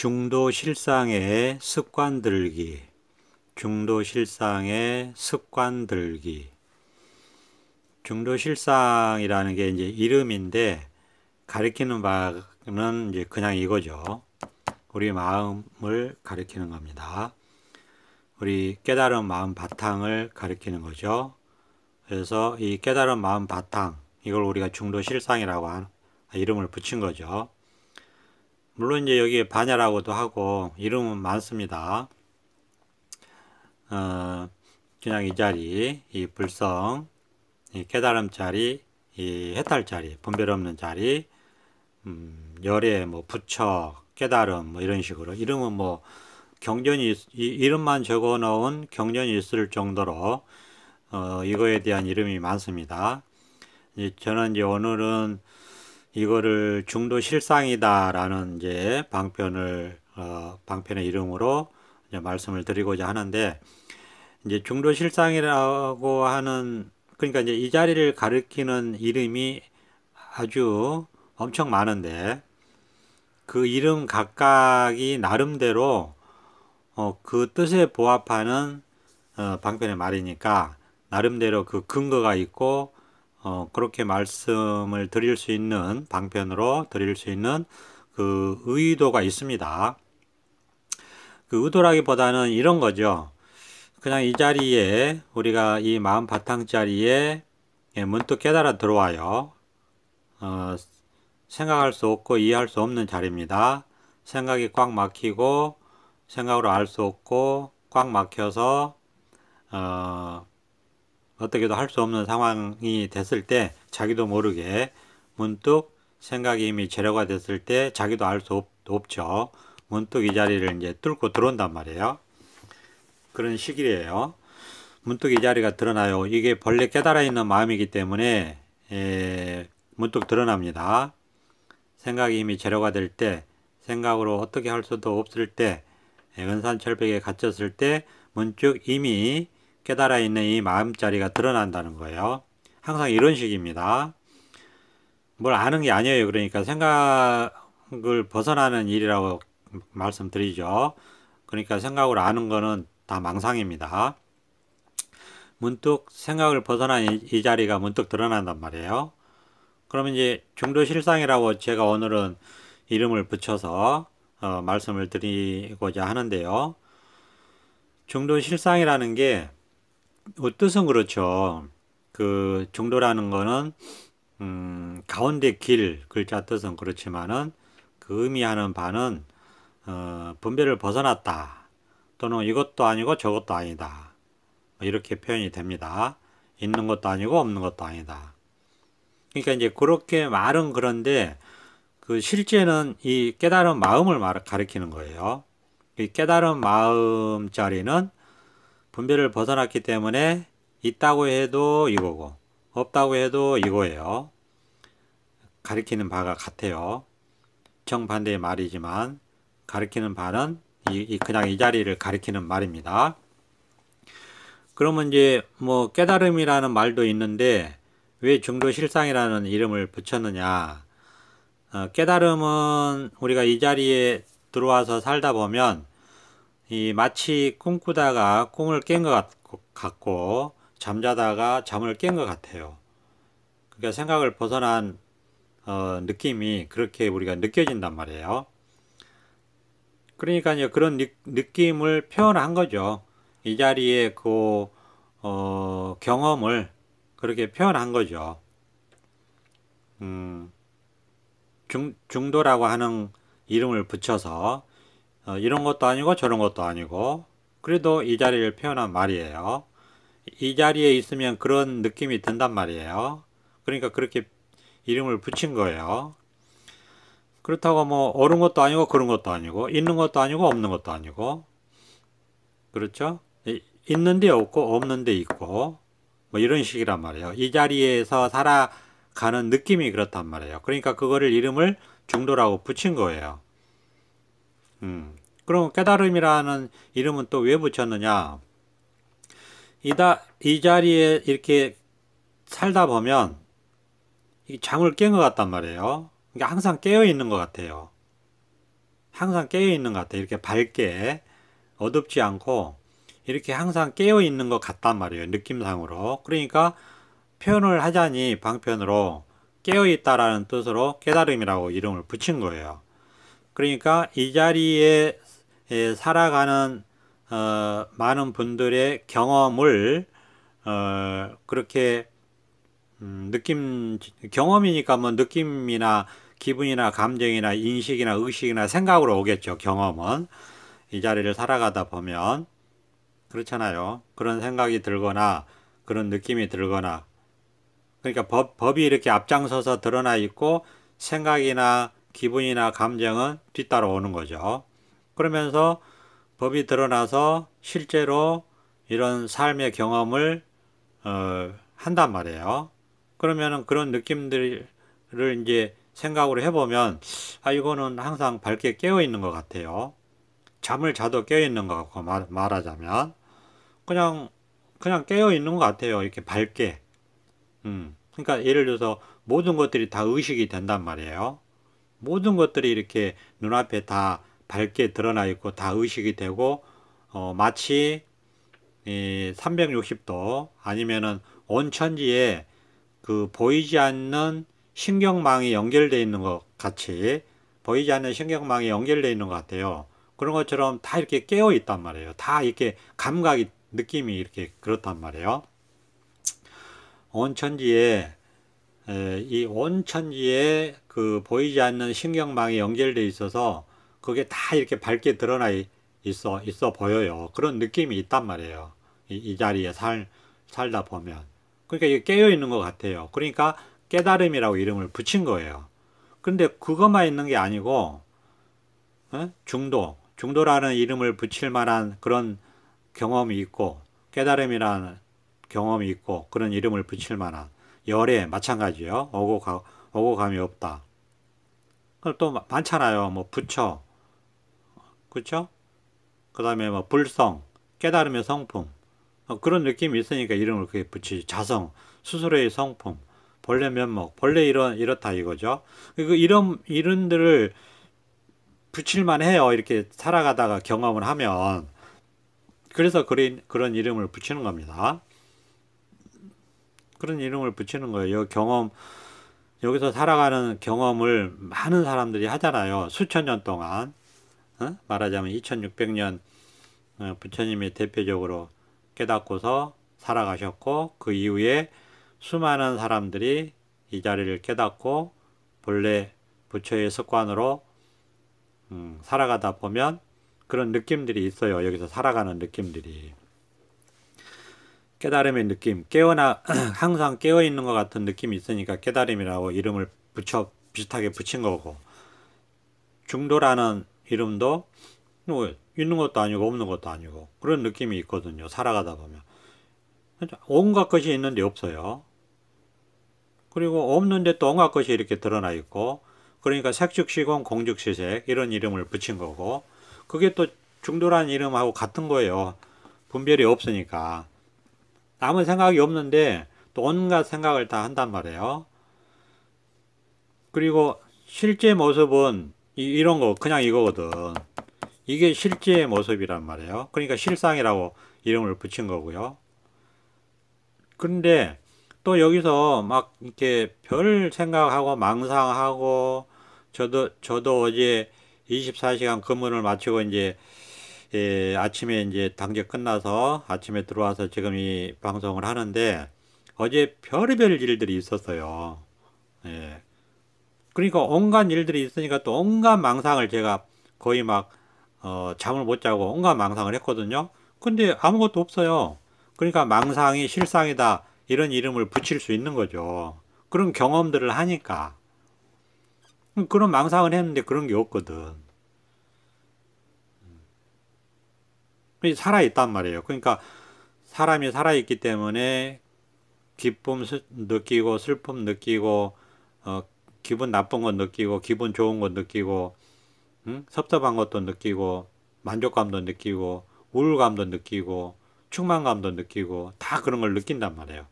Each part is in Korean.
중도실상의 습관 들기. 중도실상의 습관 들기. 중도실상이라는 게 이제 이름인데 가리키는 바는 이제 그냥 이거죠. 우리 마음을 가리키는 겁니다. 우리 깨달은 마음 바탕을 가리키는 거죠. 그래서 이 깨달은 마음 바탕, 이걸 우리가 중도실상이라고 이름을 붙인 거죠. 물론 이제 여기에 반야라고도 하고 이름은 많습니다. 그냥 이 자리, 이 불성, 이 깨달음 자리, 이 해탈 자리, 분별 없는 자리, 열애, 뭐 부처, 깨달음, 뭐 이런 식으로 이름은 뭐 경전이 이름만 적어 놓은 경전이 있을 정도로 이거에 대한 이름이 많습니다. 저는 이제 오늘은 이거를 중도실상이다라는 이제 방편의 이름으로 이제 말씀을 드리고자 하는데, 이제 중도실상이라고 하는, 그러니까 이제 이 자리를 가리키는 이름이 아주 엄청 많은데, 그 이름 각각이 나름대로 그 뜻에 부합하는 방편의 말이니까 나름대로 그 근거가 있고 그렇게 말씀을 드릴 수 있는 방편으로 드릴 수 있는 그 의도가 있습니다. 그 의도라기보다는 이런 거죠. 그냥 이 자리에 우리가 이 마음 바탕 자리에 문득 깨달아 들어와요. 생각할 수 없고 이해할 수 없는 자리입니다. 생각이 꽉 막히고 생각으로 알 수 없고 꽉 막혀서 어떻게도 할 수 없는 상황이 됐을 때 자기도 모르게 문득 생각이 이미 재료가 됐을 때 자기도 알 수 없죠. 문득 이 자리를 이제 뚫고 들어온단 말이에요. 그런 시기예요. 문득 이 자리가 드러나요. 이게 본래 깨달아 있는 마음이기 때문에 문득 드러납니다. 생각이 이미 재료가 될 때, 생각으로 어떻게 할 수도 없을 때, 은산철벽에 갇혔을 때 문득 이미 깨달아 있는 이 마음자리가 드러난다는 거예요. 항상 이런 식입니다. 뭘 아는 게 아니에요. 그러니까 생각을 벗어나는 일이라고 말씀드리죠. 그러니까 생각을 아는 거는 다 망상입니다. 문득 생각을 벗어난 이 자리가 문득 드러난단 말이에요. 그러면 이제 중도실상이라고 제가 오늘은 이름을 붙여서 말씀을 드리고자 하는데요. 중도실상이라는 게 뜻은 그렇죠. 그 중도라는 거는 가운데 길 글자 뜻은 그렇지만은 그 의미하는 바는 분별을 벗어났다, 또는 이것도 아니고 저것도 아니다, 이렇게 표현이 됩니다. 있는 것도 아니고 없는 것도 아니다. 그러니까 이제 그렇게 말은 그런데 그 실제는 이 깨달은 마음을 가리키는 거예요. 이 깨달은 마음 자리는 분별을 벗어났기 때문에 있다고 해도 이거고 없다고 해도 이거예요. 가리키는 바가 같아요. 정반대의 말이지만 가리키는 바는 그냥 이 자리를 가리키는 말입니다. 그러면 이제 뭐 깨달음이라는 말도 있는데 왜 중도실상이라는 이름을 붙였느냐? 깨달음은 우리가 이 자리에 들어와서 살다 보면 마치 꿈꾸다가 꿈을 깬 것 같고 잠자다가 잠을 깬 것 같아요. 그러니까 생각을 벗어난 느낌이 그렇게 우리가 느껴진단 말이에요. 그러니까 이제 그런 느낌을 표현한 거죠. 이 자리에 그 경험을 그렇게 표현한 거죠. 중도라고 하는 이름을 붙여서 이런 것도 아니고 저런 것도 아니고 그래도 이 자리를 표현한 말이에요. 이 자리에 있으면 그런 느낌이 든단 말이에요. 그러니까 그렇게 이름을 붙인 거예요. 그렇다고 뭐 옳은 것도 아니고 그런 것도 아니고 있는 것도 아니고 없는 것도 아니고, 그렇죠? 있는데 없고 없는데 있고 뭐 이런 식이란 말이에요. 이 자리에서 살아가는 느낌이 그렇단 말이에요. 그러니까 그거를 이름을 중도라고 붙인 거예요. 그럼 깨달음이라는 이름은 또 왜 붙였느냐? 이 자리에 이렇게 살다 보면 잠을 깬 것 같단 말이에요. 그러니까 항상 깨어 있는 것 같아요. 항상 깨어 있는 것 같아요. 이렇게 밝게 어둡지 않고 이렇게 항상 깨어 있는 것 같단 말이에요. 느낌상으로. 그러니까 표현을 하자니 방편으로 깨어 있다라는 뜻으로 깨달음이라고 이름을 붙인 거예요. 그러니까 이 자리에 살아가는 많은 분들의 경험을 그렇게 경험이니까 뭐 느낌이나 기분이나 감정이나 인식이나 의식이나 생각으로 오겠죠. 경험은 이 자리를 살아가다 보면 그렇잖아요. 그런 생각이 들거나 그런 느낌이 들거나 그러니까 법이 이렇게 앞장서서 드러나 있고 생각이나 기분이나 감정은 뒤따라 오는 거죠. 그러면서 법이 드러나서 실제로 이런 삶의 경험을 한단 말이에요. 그러면은 그런 느낌들을 이제 생각으로 해보면 아 이거는 항상 밝게 깨어 있는 것 같아요. 잠을 자도 깨어 있는 것 같고 말하자면 그냥 깨어 있는 것 같아요. 이렇게 밝게. 그러니까 예를 들어서 모든 것들이 다 의식이 된단 말이에요. 모든 것들이 이렇게 눈앞에 다 밝게 드러나 있고 다 의식이 되고 마치 360도 아니면은 온 천지에 그 보이지 않는 신경망이 연결되어 있는 것 같이 보이지 않는 신경망이 연결되어 있는 것 같아요. 그런 것처럼 다 이렇게 깨어 있단 말이에요. 다 이렇게 감각이 느낌이 이렇게 그렇단 말이에요. 온 천지에 이 온 천지에 그 보이지 않는 신경망이 연결되어 있어서 그게 다 이렇게 밝게 드러나 있어 보여요. 그런 느낌이 있단 말이에요. 이 자리에 살다 보면. 그러니까 이게 깨어 있는 것 같아요. 그러니까 깨달음이라고 이름을 붙인 거예요. 근데 그것만 있는 게 아니고 중도라는 이름을 붙일 만한 그런 경험이 있고 깨달음이라는 경험이 있고 그런 이름을 붙일 만한 열애 마찬가지요. 오고 감이 없다. 또 많잖아요. 뭐 부처, 그렇죠? 그다음에 뭐 불성, 깨달음의 성품 그런 느낌이 있으니까 이름을 그렇게 붙이지. 자성, 스스로의 성품, 본래 면목, 본래 이렇다 이거죠. 그 이름들을 붙일만 해요. 이렇게 살아가다가 경험을 하면. 그래서 그런 이름을 붙이는 겁니다. 그런 이름을 붙이는 거예요. 여기서 살아가는 경험을 많은 사람들이 하잖아요. 수천 년 동안. 말하자면 2600년 부처님이 대표적으로 깨닫고서 살아가셨고 그 이후에 수많은 사람들이 이 자리를 깨닫고 본래 부처의 습관으로 살아가다 보면 그런 느낌들이 있어요. 여기서 살아가는 느낌들이. 깨달음의 느낌, 항상 깨어있는 것 같은 느낌이 있으니까 깨달음이라고 이름을 비슷하게 붙인 거고, 중도라는 이름도 뭐 있는 것도 아니고 없는 것도 아니고 그런 느낌이 있거든요. 살아가다 보면. 온갖 것이 있는데 없어요. 그리고 없는데 또 온갖 것이 이렇게 드러나 있고, 그러니까 색즉시공 공즉시색 이런 이름을 붙인 거고, 그게 또 중도라는 이름하고 같은 거예요. 분별이 없으니까. 아무 생각이 없는데 또 온갖 생각을 다 한단 말이에요. 그리고 실제 모습은 이런 거 그냥 이거거든. 이게 실제의 모습이란 말이에요. 그러니까 실상이라고 이름을 붙인 거고요. 그런데 또 여기서 막 이렇게 별 생각하고 망상하고 저도 어제 24시간 근무를 마치고 이제 아침에 이제 당직 끝나서 아침에 들어와서 지금 이 방송을 하는데 어제 별의별 일들이 있었어요. 예. 그러니까 온갖 일들이 있으니까 또 온갖 망상을 제가 거의 막 잠을 못 자고 온갖 망상을 했거든요. 근데 아무것도 없어요. 그러니까 망상이 실상이다 이런 이름을 붙일 수 있는 거죠. 그런 경험들을 하니까. 그런 망상을 했는데 그런 게 없거든. 살아있단 말이에요. 그러니까 사람이 살아있기 때문에 기쁨 느끼고 슬픔 느끼고 기분 나쁜 것 느끼고 기분 좋은 것 느끼고 섭섭한 것도 느끼고 만족감도 느끼고 우울감도 느끼고 충만감도 느끼고 다 그런 걸 느낀단 말이에요.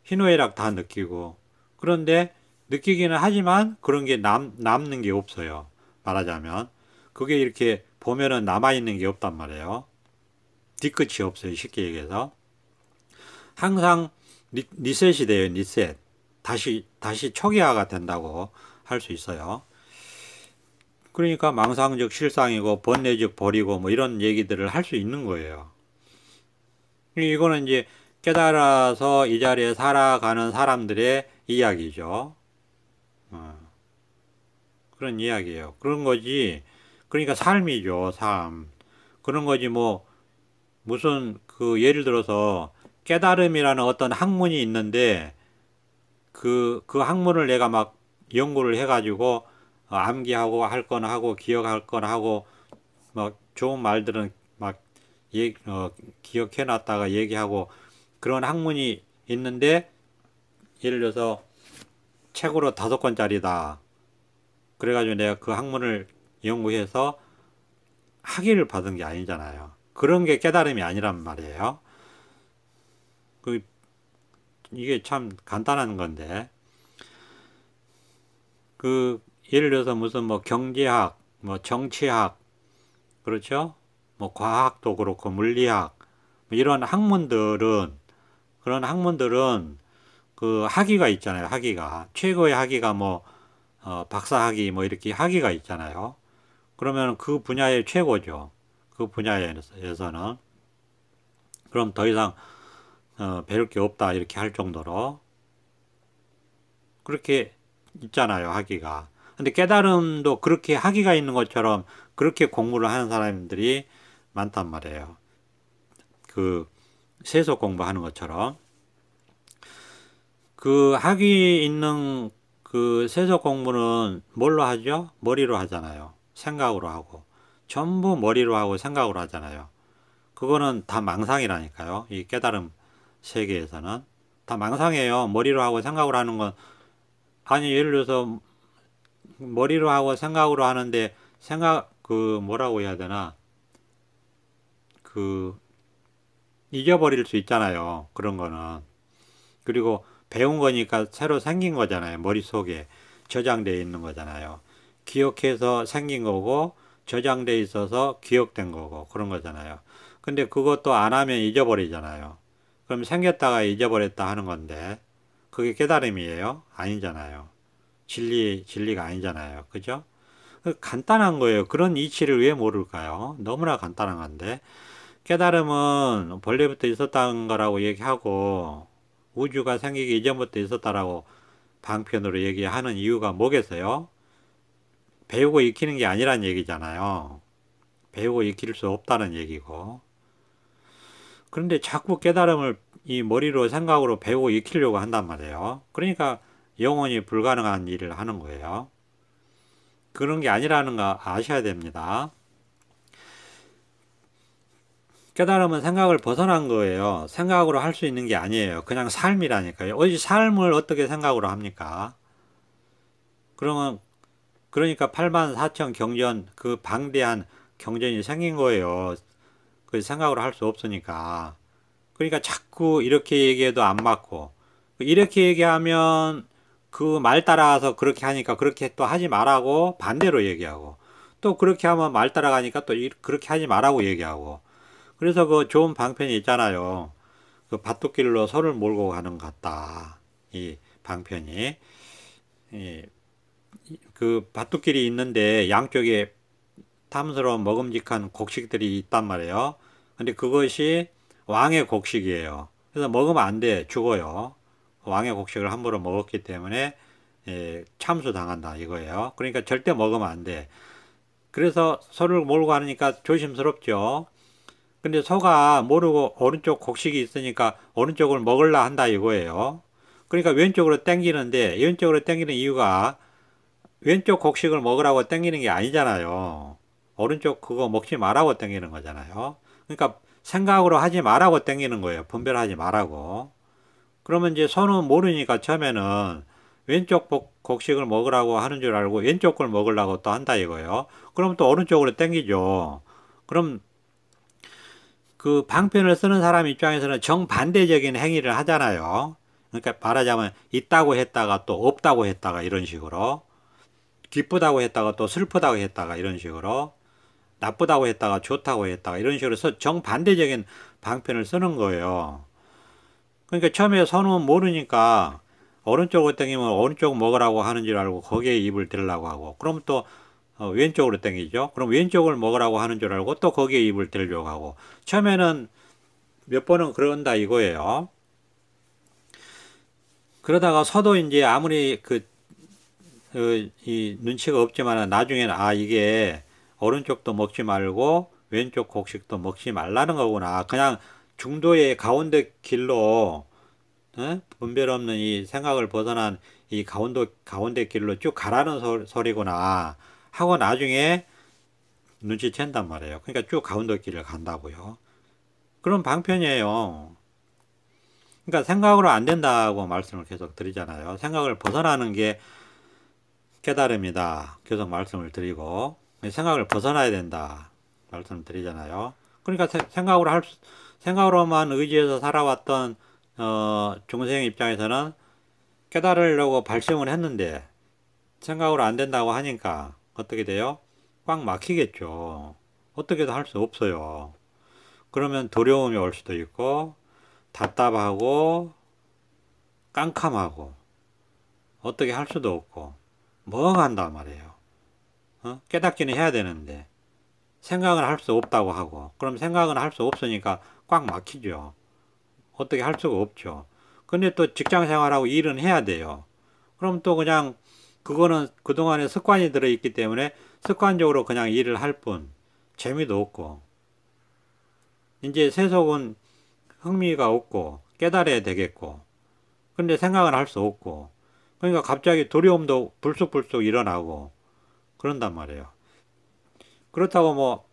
희노애락 다 느끼고 그런데 느끼기는 하지만 그런 게 남는 게 없어요. 말하자면 그게 이렇게 보면은 남아있는 게 없단 말이에요. 뒤끝이 없어요. 쉽게 얘기해서. 항상 리셋이 돼요. 리셋. 다시 초기화가 된다고 할 수 있어요. 그러니까 망상적 실상이고 번뇌적 벌이고 뭐 이런 얘기들을 할 수 있는 거예요. 이거는 이제 깨달아서 이 자리에 살아가는 사람들의 이야기죠. 그런 이야기예요. 그런 거지. 그러니까 삶이죠. 삶. 그런 거지 뭐 무슨 그 예를 들어서 깨달음이라는 어떤 학문이 있는데 그 학문을 내가 막 연구를 해가지고 암기하고 할 거나 하고 기억할 거나 하고 막 좋은 말들은 막 기억해 놨다가 얘기하고 그런 학문이 있는데 예를 들어서 책으로 5권짜리다. 그래가지고 내가 그 학문을 연구해서 학위를 받은 게 아니잖아요. 그런 게 깨달음이 아니란 말이에요. 이게 참 간단한 건데 예를 들어서 무슨 뭐 경제학, 뭐 정치학, 그렇죠? 뭐 과학도 그렇고 물리학 뭐 이런 그런 학문들은 그 학위가 있잖아요. 학위가 최고의 학위가 뭐 박사학위 뭐 이렇게 학위가 있잖아요. 그러면 그 분야의 최고죠. 그 분야에서는 그럼 더 이상 배울 게 없다 이렇게 할 정도로 그렇게 있잖아요. 학위가. 근데 깨달음도 그렇게 학위가 있는 것처럼 그렇게 공부를 하는 사람들이 많단 말이에요. 그 세속 공부하는 것처럼 그 학위 있는 그 세속 공부는 뭘로 하죠? 머리로 하잖아요. 생각으로 하고 전부 머리로 하고 생각으로 하잖아요. 그거는 다 망상이라니까요. 이 깨달음 세계에서는 다 망상이에요. 머리로 하고 생각으로 하는 건 아니 예를 들어서 머리로 하고 생각으로 하는데 뭐라고 해야 되나 잊어버릴 수 있잖아요. 그런 거는. 그리고 배운 거니까 새로 생긴 거잖아요. 머릿속에 저장되어 있는 거잖아요. 기억해서 생긴 거고 저장되어 있어서 기억된 거고 그런 거잖아요. 근데 그것도 안 하면 잊어버리잖아요. 그럼 생겼다가 잊어버렸다 하는 건데 그게 깨달음이에요? 아니잖아요. 진리가 아니잖아요. 그죠? 간단한 거예요. 그런 이치를 왜 모를까요? 너무나 간단한 건데 깨달음은 본래부터 있었다는 거라고 얘기하고 우주가 생기기 이전부터 있었다라고 방편으로 얘기하는 이유가 뭐겠어요? 배우고 익히는 게 아니란 얘기잖아요. 배우고 익힐 수 없다는 얘기고. 그런데 자꾸 깨달음을 이 머리로 생각으로 배우고 익히려고 한단 말이에요. 그러니까 영원히 불가능한 일을 하는 거예요. 그런 게 아니라는 거 아셔야 됩니다. 깨달음은 생각을 벗어난 거예요. 생각으로 할 수 있는 게 아니에요. 그냥 삶이라니까요. 어디 삶을 어떻게 생각으로 합니까? 그러니까 84,000 경전, 그 방대한 경전이 생긴 거예요. 그 생각으로 할 수 없으니까. 그러니까 자꾸 이렇게 얘기해도 안 맞고, 이렇게 얘기하면 그 말 따라가서 그렇게 하니까 그렇게 또 하지 말라고 반대로 얘기하고, 또 그렇게 하면 말 따라가니까 또 그렇게 하지 말라고 얘기하고, 그래서 그 좋은 방편이 있잖아요. 그 밭둑길로 소를 몰고 가는 것 같다. 이 방편이. 그 밭둑길이 있는데 양쪽에 탐스러운 먹음직한 곡식들이 있단 말이에요. 근데 그것이 왕의 곡식이에요. 그래서 먹으면 안 돼. 죽어요. 왕의 곡식을 함부로 먹었기 때문에 참수당한다 이거예요. 그러니까 절대 먹으면 안 돼. 그래서 소를 몰고 가니까 조심스럽죠. 근데 소가 모르고 오른쪽 곡식이 있으니까 오른쪽을 먹으려 한다 이거예요. 그러니까 왼쪽으로 당기는데 왼쪽으로 당기는 이유가 왼쪽 곡식을 먹으라고 당기는 게 아니잖아요. 오른쪽 그거 먹지 말라고 당기는 거잖아요. 그러니까 생각으로 하지 말라고 당기는 거예요. 분별하지 말라고. 그러면 이제 소는 모르니까 처음에는 왼쪽 곡식을 먹으라고 하는 줄 알고 왼쪽 걸 먹으려고 또 한다 이거예요. 그럼 또 오른쪽으로 당기죠. 그럼 그 방편을 쓰는 사람 입장에서는 정반대적인 행위를 하잖아요. 그러니까 말하자면 있다고 했다가 또 없다고 했다가 이런 식으로 기쁘다고 했다가 또 슬프다고 했다가 이런 식으로 나쁘다고 했다가 좋다고 했다가 이런 식으로 정반대적인 방편을 쓰는 거예요. 그러니까 처음에 선은 모르니까 오른쪽으로 당기면 오른쪽 먹으라고 하는 줄 알고 거기에 입을 대려고 하고, 그럼 또 왼쪽으로 당기죠. 그럼 왼쪽을 먹으라고 하는 줄 알고 또 거기에 입을 대려고 하고, 처음에는 몇 번은 그런다 이거예요. 그러다가 서도 이제 아무리 이 눈치가 없지만 나중에는 이게 오른쪽도 먹지 말고 왼쪽 곡식도 먹지 말라는 거구나. 그냥 중도의 가운데 길로 분별 없는 이 생각을 벗어난 이 가운데 길로 쭉 가라는 소리구나 하고 나중에 눈치챈단 말이에요. 그러니까 쭉 가운데 길을 간다고요. 그런 방편이에요. 그러니까 생각으로 안 된다고 말씀을 계속 드리잖아요. 생각을 벗어나는 게 깨달음이다. 계속 말씀을 드리고, 생각을 벗어나야 된다. 말씀을 드리잖아요. 그러니까 생각으로만 의지해서 살아왔던, 중생 입장에서는 깨달으려고 발심을 했는데, 생각으로 안 된다고 하니까, 어떻게 돼요? 꽉 막히겠죠. 어떻게도 할 수 없어요. 그러면 두려움이 올 수도 있고, 답답하고, 깜깜하고, 어떻게 할 수도 없고, 멍한단 말이에요. 깨닫기는 해야 되는데 생각은 할 수 없다고 하고, 그럼 생각은 할 수 없으니까 꽉 막히죠. 어떻게 할 수가 없죠. 근데 또 직장 생활하고 일은 해야 돼요. 그럼 또 그냥 그거는 그동안에 습관이 들어있기 때문에 습관적으로 그냥 일을 할 뿐 재미도 없고, 이제 세속은 흥미가 없고 깨달아야 되겠고, 근데 생각은 할 수 없고, 그러니까 갑자기 두려움도 불쑥불쑥 일어나고 그런단 말이에요. 그렇다고 뭐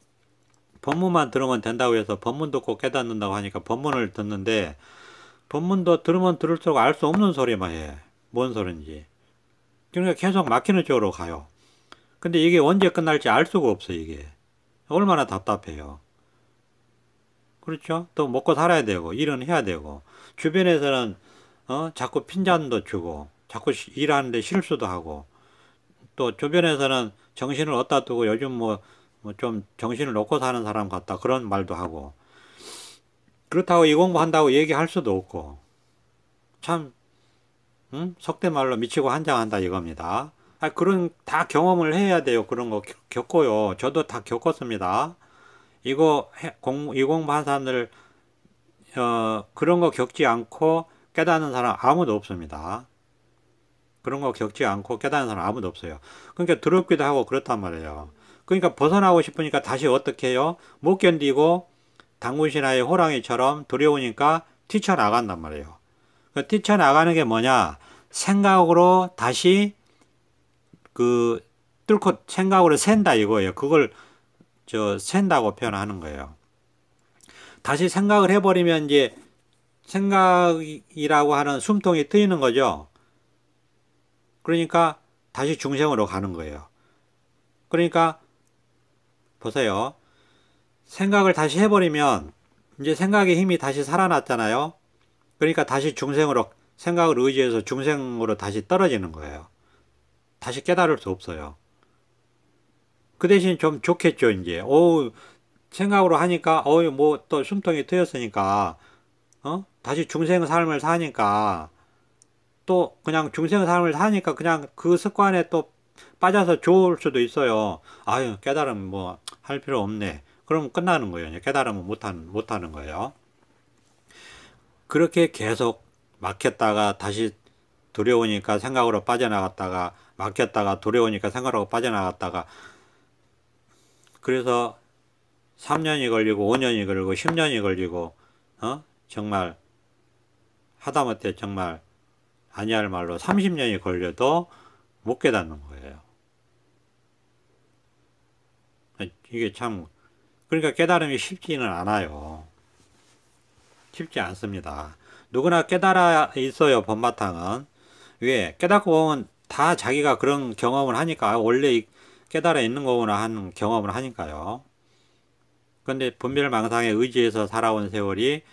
법문만 들으면 된다고 해서 법문 듣고 깨닫는다고 하니까 법문을 듣는데, 법문도 들으면 들을수록 알 수 없는 소리만 해. 뭔 소린지. 그러니까 계속 막히는 쪽으로 가요. 근데 이게 언제 끝날지 알 수가 없어. 이게 얼마나 답답해요. 그렇죠? 또 먹고 살아야 되고 일은 해야 되고, 주변에서는 자꾸 핀잔도 주고 자꾸 일하는데 실수도 하고, 또 주변에서는 정신을 어디다 두고 요즘 뭐 좀 정신을 놓고 사는 사람 같다 그런 말도 하고, 그렇다고 이 공부한다고 얘기할 수도 없고, 참 속된 말로 미치고 한장한다 이겁니다. 그런 다 경험을 해야 돼요. 그런 거 겪고요. 저도 다 겪었습니다. 이 공부한 사람들 그런 거 겪지 않고 깨닫는 사람 아무도 없습니다. 그런 거 겪지 않고 깨닫는 사람 아무도 없어요. 그러니까 두렵기도 하고 그렇단 말이에요. 그러니까 벗어나고 싶으니까 다시 어떻게 해요? 못 견디고 당군신하의 호랑이처럼 두려우니까 뛰쳐나간단 말이에요. 뛰쳐나가는 게 뭐냐? 생각으로 다시 뚫고 생각으로 샌다 이거예요. 그걸 샌다고 표현하는 거예요. 다시 생각을 해버리면 이제 생각이라고 하는 숨통이 트이는 거죠. 그러니까 다시 중생으로 가는 거예요. 그러니까 보세요. 생각을 다시 해버리면 이제 생각의 힘이 다시 살아났잖아요. 그러니까 다시 중생으로, 생각을 의지해서 중생으로 다시 떨어지는 거예요. 다시 깨달을 수 없어요. 그 대신 좀 좋겠죠. 이제 생각으로 하니까 뭐 또 숨통이 트였으니까 다시 중생 삶을 사니까, 또 그냥 중생 삶을 사니까 그냥 그 습관에 또 빠져서 좋을 수도 있어요. 깨달음 뭐 할 필요 없네. 그럼 끝나는 거예요. 깨달음은 못하는 거예요. 그렇게 계속 막혔다가 다시 두려우니까 생각으로 빠져나갔다가, 막혔다가 두려우니까 생각으로 빠져나갔다가, 그래서 3년이 걸리고 5년이 걸리고 10년이 걸리고 정말 하다못해 정말 아니할 말로 30년이 걸려도 못 깨닫는 거예요. 이게 참, 그러니까 깨달음이 쉽지는 않아요. 쉽지 않습니다. 누구나 깨달아 있어요. 법바탕은. 왜? 깨닫고 보면 다 자기가 그런 경험을 하니까, 원래 깨달아 있는 거구나 하는 경험을 하니까요. 근데 분별망상에 의지해서 살아온 세월이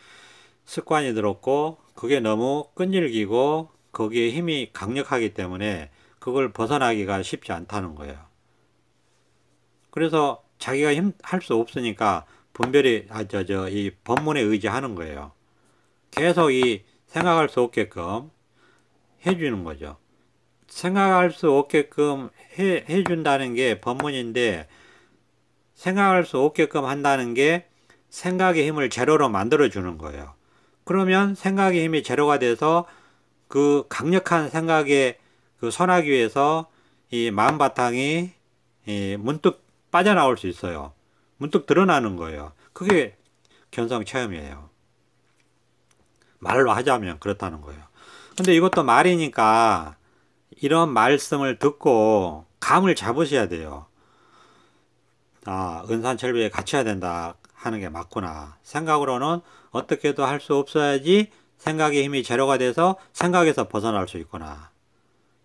습관이 들었고, 그게 너무 끈질기고 거기에 힘이 강력하기 때문에 그걸 벗어나기가 쉽지 않다는 거예요. 그래서 자기가 할 수 없으니까 분별이 이 법문에 의지하는 거예요. 계속 이 생각할 수 없게끔 해주는 거죠. 생각할 수 없게끔 해준다는 게 법문인데, 생각할 수 없게끔 한다는 게 생각의 힘을 제로로 만들어 주는 거예요. 그러면 생각의 힘이 제로가 돼서 그 강력한 생각에 그 선하기 위해서 이 마음 바탕이 문득 빠져나올 수 있어요. 문득 드러나는 거예요. 그게 견성 체험이에요. 말로 하자면 그렇다는 거예요. 근데 이것도 말이니까 이런 말씀을 듣고 감을 잡으셔야 돼요. 아, 은산철비에 갇혀야 된다 하는 게 맞구나. 생각으로는 어떻게도 할 수 없어야지 생각의 힘이 제로가 돼서 생각에서 벗어날 수 있구나.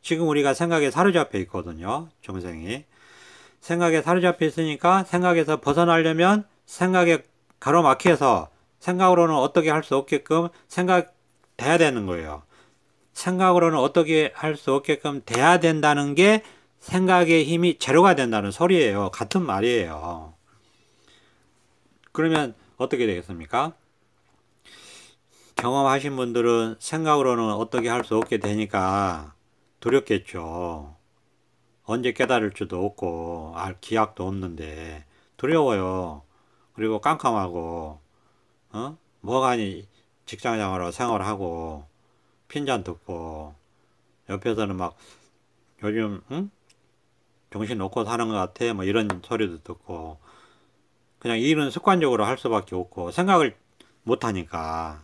지금 우리가 생각에 사로잡혀 있거든요. 종생이. 생각에 사로잡혀 있으니까 생각에서 벗어나려면 생각에 가로막혀서 생각으로는 어떻게 할 수 없게끔 생각돼야 되는 거예요. 생각으로는 어떻게 할 수 없게끔 돼야 된다는 게 생각의 힘이 제로가 된다는 소리예요. 같은 말이에요. 그러면 어떻게 되겠습니까? 경험하신 분들은 생각으로는 어떻게 할 수 없게 되니까 두렵겠죠. 언제 깨달을 줄도 없고 알 기약도 없는데 두려워요. 그리고 깜깜하고 뭐가니 직장생활로 생활하고 핀잔 듣고 옆에서는 막 요즘 정신 놓고 사는 것 같아 뭐 이런 소리도 듣고 그냥 일은 습관적으로 할 수밖에 없고 생각을 못하니까.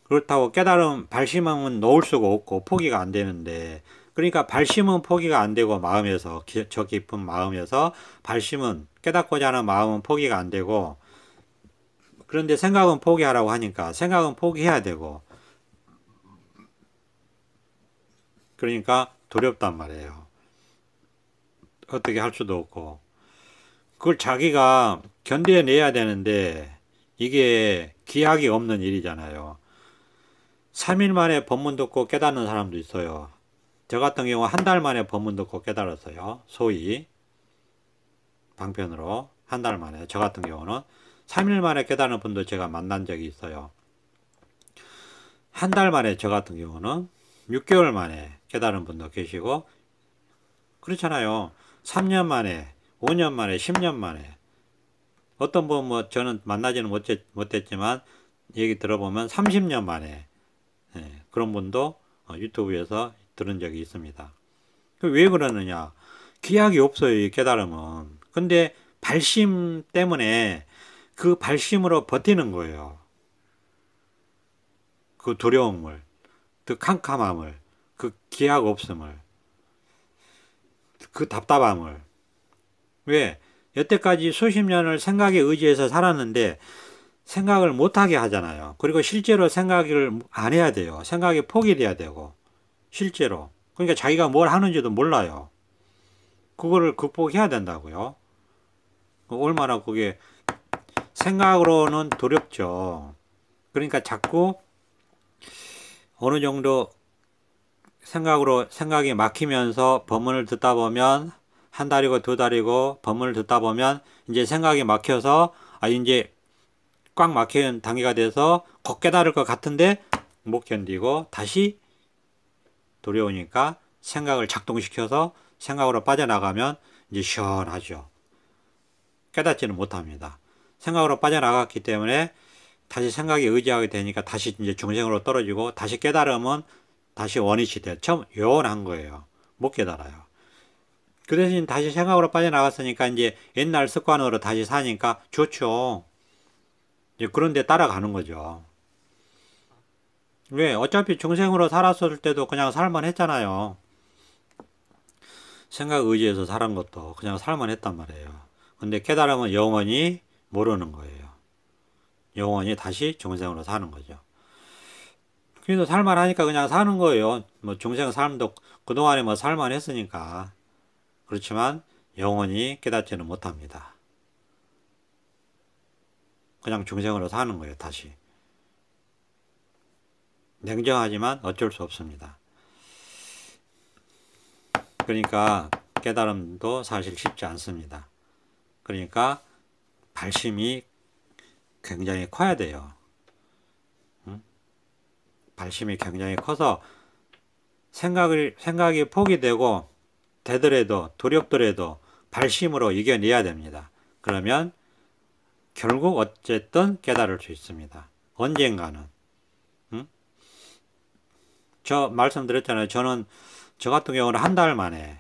그렇다고 깨달음 발심은 놓을 수가 없고 포기가 안 되는데, 그러니까 발심은 포기가 안 되고 마음에서 저 깊은 마음에서 발심은 깨닫고자 하는 마음은 포기가 안 되고, 그런데 생각은 포기하라고 하니까 생각은 포기해야 되고, 그러니까 두렵단 말이에요. 어떻게 할 수도 없고 그걸 자기가 견뎌내야 되는데 이게 기약이 없는 일이잖아요. 3일 만에 법문 듣고 깨닫는 사람도 있어요. 저 같은 경우 한 달 만에 법문 듣고 깨달았어요. 소위 방편으로 한 달 만에. 저 같은 경우는 3일 만에 깨닫는 분도 제가 만난 적이 있어요. 한 달 만에 저 같은 경우는 6개월 만에 깨달은 분도 계시고 그렇잖아요. 3년 만에, 5년 만에, 10년 만에. 어떤 분 뭐 저는 만나지는 못했지만 얘기 들어보면 30년 만에 그런 분도 유튜브에서 들은 적이 있습니다. 왜 그러느냐? 기약이 없어요, 이 깨달음은. 근데 발심 때문에 그 발심으로 버티는 거예요. 그 두려움을, 그 캄캄함을, 그 기약 없음을, 그 답답함을. 왜? 여태까지 수십 년을 생각에 의지해서 살았는데 생각을 못하게 하잖아요. 그리고 실제로 생각을 안 해야 돼요. 생각에 포기해야 되고 실제로. 그러니까 자기가 뭘 하는지도 몰라요. 그거를 극복해야 된다고요. 얼마나 그게 생각으로는 두렵죠. 그러니까 자꾸 어느 정도 생각이 막히면서 법문을 듣다 보면 한 달이고 두 달이고 법문을 듣다 보면 이제 생각이 막혀서 이제 꽉 막힌 단계가 돼서 곧 깨달을 것 같은데 못 견디고 다시 두려우니까 생각을 작동시켜서 생각으로 빠져나가면 이제 시원하죠. 깨닫지는 못합니다. 생각으로 빠져나갔기 때문에 다시 생각에 의지하게 되니까 다시 이제 중생으로 떨어지고 다시 깨달으면 다시 원위치 돼. 처음 요원한 거예요. 못 깨달아요. 그 대신 다시 생각으로 빠져나갔으니까 이제 옛날 습관으로 다시 사니까 좋죠. 이제 그런데 따라가는 거죠. 왜? 어차피 중생으로 살았을 때도 그냥 살만 했잖아요. 생각 의지해서 살은 것도 그냥 살만 했단 말이에요. 근데 깨달으면 영원히 모르는 거예요. 영원히 다시 중생으로 사는 거죠. 그래도 살만 하니까 그냥 사는 거예요. 뭐 중생 삶도 그동안에 뭐 살만 했으니까. 그렇지만 영원히 깨닫지는 못합니다. 그냥 중생으로 사는 거예요, 다시. 냉정하지만 어쩔 수 없습니다. 그러니까 깨달음도 사실 쉽지 않습니다. 그러니까 발심이 굉장히 커야 돼요. 발심이 굉장히 커서 생각이 포기되고 되더라도 발심으로 이겨내야 됩니다. 그러면 결국 어쨌든 깨달을 수 있습니다. 언젠가는. 저 말씀드렸잖아요. 저 같은 경우는 한 달 만에,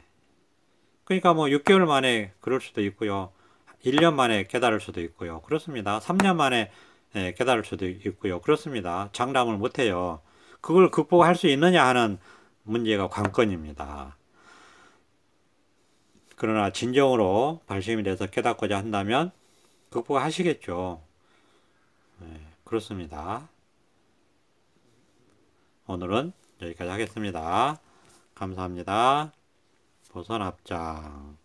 그러니까 뭐 6개월 만에 그럴 수도 있고요. 1년 만에 깨달을 수도 있고요. 그렇습니다. 3년 만에 깨달을 수도 있고요. 그렇습니다. 장담을 못해요. 그걸 극복할 수 있느냐 하는 문제가 관건입니다. 그러나 진정으로 발심이 돼서 깨닫고자 한다면 극복하시겠죠. 그렇습니다. 오늘은 여기까지 하겠습니다. 감사합니다. 보선합장.